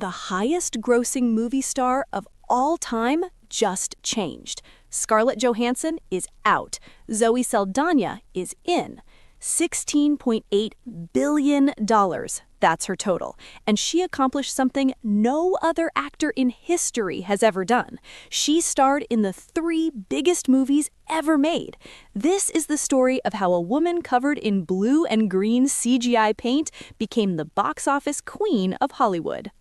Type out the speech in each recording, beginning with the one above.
The highest-grossing movie star of all time just changed. Scarlett Johansson is out. Zoe Saldaña is in. $16.8 billion. That's her total. And she accomplished something no other actor in history has ever done. She starred in the 3 biggest movies ever made. This is the story of how a woman covered in blue and green CGI paint became the box office queen of Hollywood.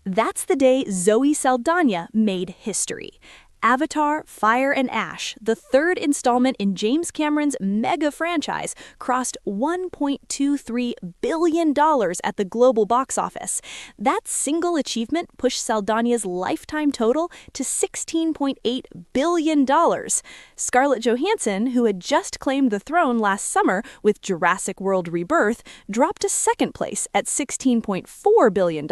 That's the day Zoe Saldaña made history. Avatar: Fire and Ash, the 3rd installment in James Cameron's mega franchise, crossed $1.23 billion at the global box office. That single achievement pushed Saldaña's lifetime total to $16.8 billion. Scarlett Johansson, who had just claimed the throne last summer with Jurassic World Rebirth, dropped to 2nd place at $16.4 billion.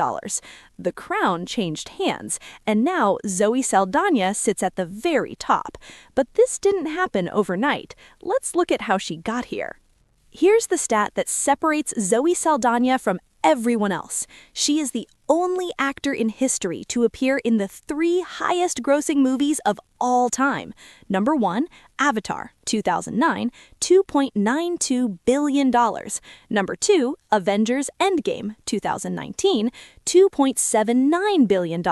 The crown changed hands, and now Zoe Saldaña sits at the very top. But this didn't happen overnight. Let's look at how she got here. Here's the stat that separates Zoe Saldaña from everyone else. She is the only actor in history to appear in the 3 highest-grossing movies of all time. Number 1, Avatar, 2009, $2.92 billion. Number 2, Avengers: Endgame, 2019, $2.79 billion.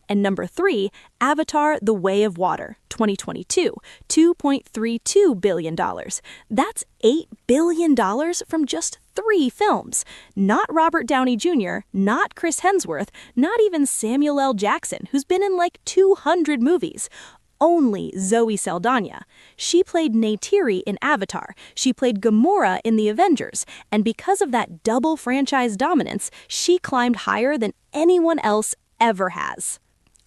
And number 3, Avatar: The Way of Water, 2022, $2.32 billion. That's $8 billion from just 3 films. Not Robert Downey Jr., not Chris Hemsworth, not even Samuel L. Jackson, who's been in like 200 movies. Only Zoe Saldaña. She played Neytiri in Avatar. She played Gamora in The Avengers. And because of that double franchise dominance, she climbed higher than anyone else ever has.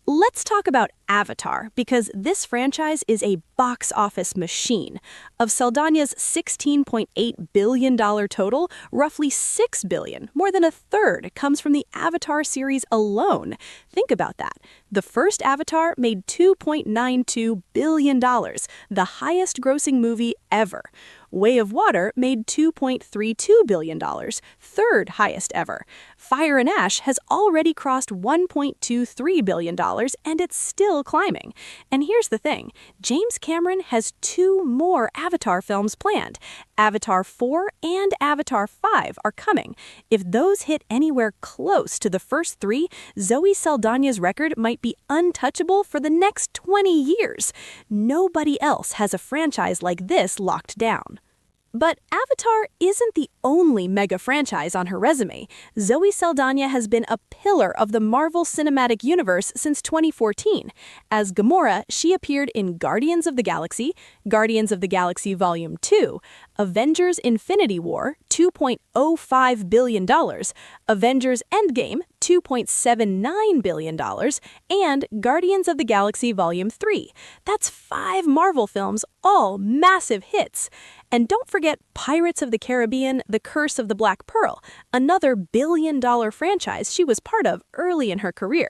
Let's talk about Avatar, because this franchise is a box office machine. Of Saldaña's $16.8 billion total, roughly $6 billion, more than a third, comes from the Avatar series alone. Think about that. The first Avatar made $2.92 billion, the highest-grossing movie ever. Way of Water made $2.32 billion, 3rd highest ever. Fire and Ash has already crossed $1.23 billion, and it's still climbing. And here's the thing, James Cameron has 2 more Avatar films planned. Avatar 4 and Avatar 5 are coming. If those hit anywhere close to the first 3, Zoe Saldaña's record might be untouchable for the next 20 years. Nobody else has a franchise like this locked down. But Avatar isn't the only mega franchise on her resume. Zoe Saldaña has been a pillar of the Marvel Cinematic Universe since 2014. As Gamora, she appeared in Guardians of the Galaxy, Guardians of the Galaxy Volume 2, Avengers: Infinity War, $2.05 billion, Avengers: Endgame, $2.79 billion, and Guardians of the Galaxy Volume 3. That's 5 Marvel films, all massive hits. And don't forget Pirates of the Caribbean: The Curse of the Black Pearl, another billion-dollar franchise she was part of early in her career.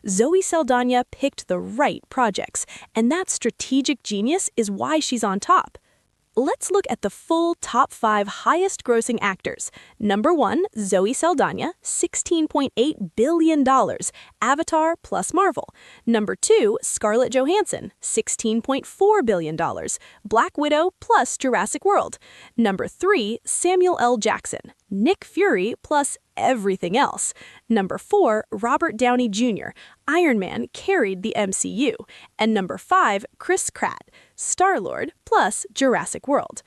Zoe Saldaña picked the right projects, and that strategic genius is why she's on top. Let's look at the full top 5 highest-grossing actors. Number 1, Zoe Saldaña, $16.8 billion, Avatar plus Marvel. Number 2, Scarlett Johansson, $16.4 billion, Black Widow plus Jurassic World. Number 3, Samuel L. Jackson, Nick Fury plus everything else. Number 4, Robert Downey Jr., Iron Man carried the MCU. And number 5, Chris Pratt, Star-Lord plus Jurassic World.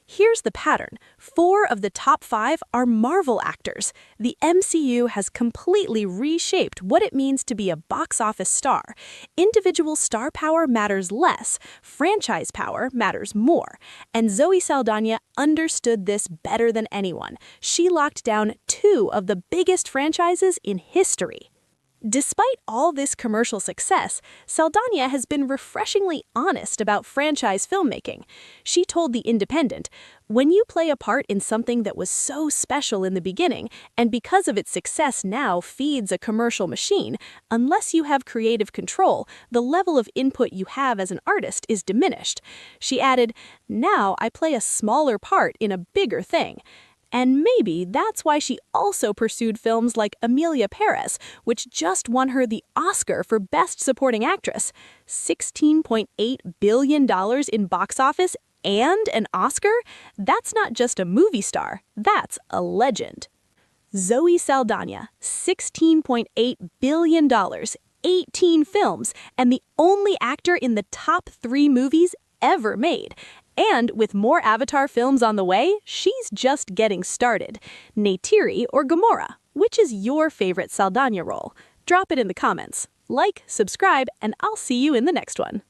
Here's the pattern. 4 of the top 5 are Marvel actors. The MCU has completely reshaped what it means to be a box office star. Individual star power matters less, franchise power matters more. And Zoe Saldaña understood this better than anyone. She locked down 2 of the biggest franchises in history. Despite all this commercial success, Saldaña has been refreshingly honest about franchise filmmaking. She told The Independent, "When you play a part in something that was so special in the beginning, and because of its success now feeds a commercial machine, unless you have creative control, the level of input you have as an artist is diminished." She added, "Now I play a smaller part in a bigger thing." And maybe that's why she also pursued films like Emilia Paris, which just won her the Oscar for Best Supporting Actress. $16.8 billion in box office and an Oscar? That's not just a movie star, that's a legend. Zoe Saldaña, $16.8 billion, 18 films, and the only actor in the top 3 movies ever made. And with more Avatar films on the way, she's just getting started. Neytiri or Gamora, which is your favorite Saldaña role? Drop it in the comments. Like, subscribe, and I'll see you in the next one.